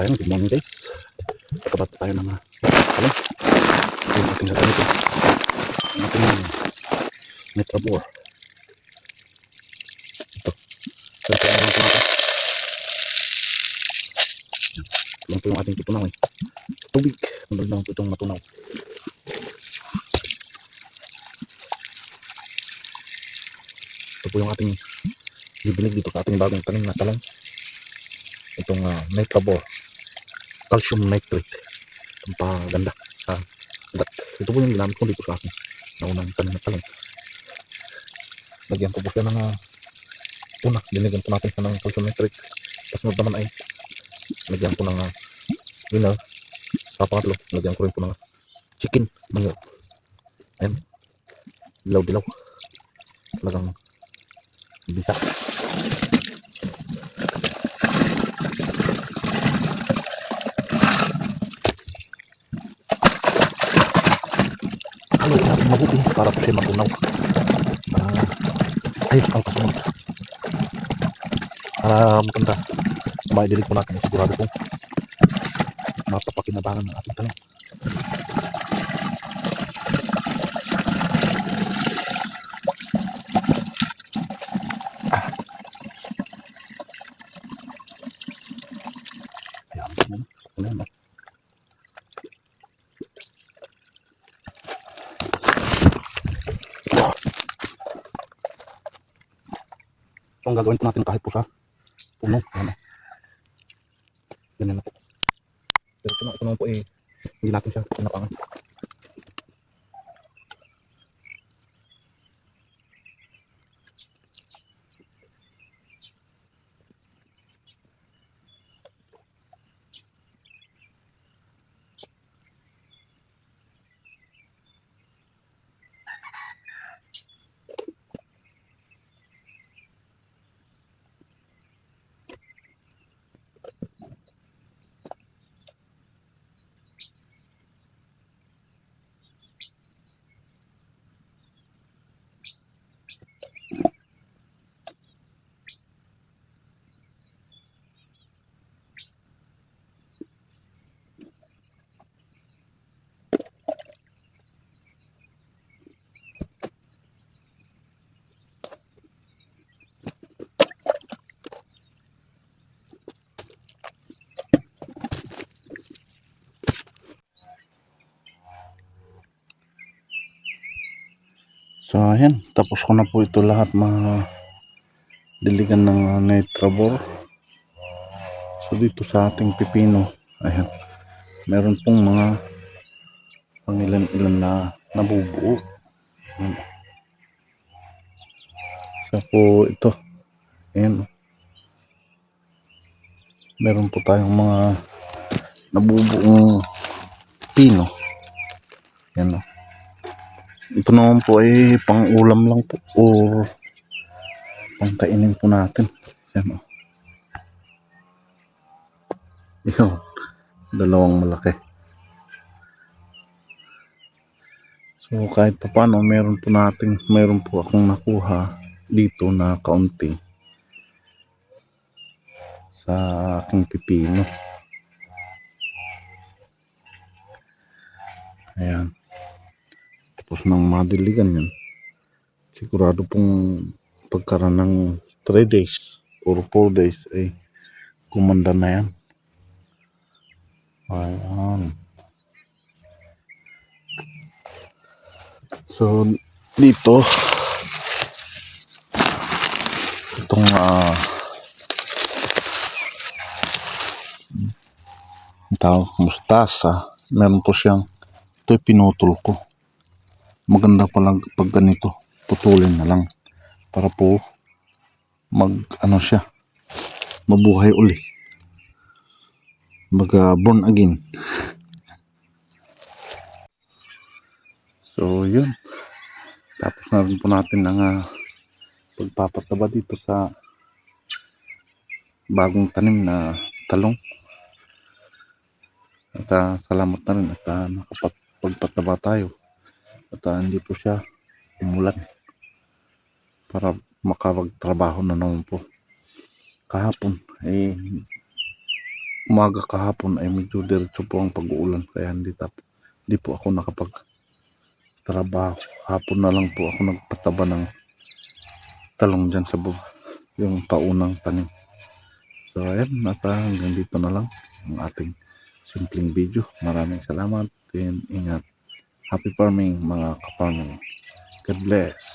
tayo. Good morning guys. Pagkabat tayo ng talong. Yung ating gagamitin. Yung ating Metrabor. Ito. Ito lang po natin. Yan po yung ating tutunaw eh. Tubig. Sunod naman po itong matunaw. Ito po yung ating bibilig dito sa ating bagong tanim na talong. Itong Metrabor. Calcium nitrate. Itong paganda sa ugat. Ito po yung ginamit ko dito sa aking naunang tanim na talong. Lagyan ko po siya ng una, dinigyan po natin siya ng calcium nitrate. Tapos naman ay lagyan ko ng winner. Sa pangatlo, lagyan ko rin po ng chicken manure. Ayan, dilaw-dilaw. Talagang bisa. Halo natin mabuti para po siya matunaw. Ayos ang kasunod. Para maganda, maidilig po natin sigurado po mapapakinabangan ng ating talong. Ayan, ayan. So, ang gagawin po natin kahit po sa puno. Ayan, ganyan na po. Pero ito naman po eh, hindi natin siya pinapangan. So ayan, tapos ko na po ito lahat diligan ng Nitrabor. So dito sa ating pipino, ayan, meron pong mga pangilan-ilan na nabubuo. Ayan. So po ito, ayan, meron po tayong mga nabubuong pino. Ayan, ito naman po ay pang ulam lang po o pang kainin po natin. Ayan, yun, dalawang malaki. So kahit pa paano meron po akong nakuha dito na kaunti sa aking pipino. Ayan, tapos nang madiligan yan, sigurado pong pagkaraan ng 3 days or 4 days ay kumanda na yan. Ayan. So dito itong tawag mustasa, meron po siyang, ito pinutol ko. Maganda palang pag ganito, putulin na lang para po siya, mabuhay uli, born again. So yun, tapos na rin po natin ang pagpapataba dito sa bagong tanim na talong. At salamat na rin at nakapagpataba tayo at hindi po siya umulan para makapagtrabaho na naman po. Kahapon umaga kahapon ay medyo diretso po ang pag-uulan kaya hindi po ako nakapagtrabaho. Hapon na lang po ako nagpataba ng talong dyan sa baba, yung paunang tanim. So ayan, hanggang dito na lang ang ating simpleng video. Maraming salamat and ingat. Happy farming mga ka-farming. God bless.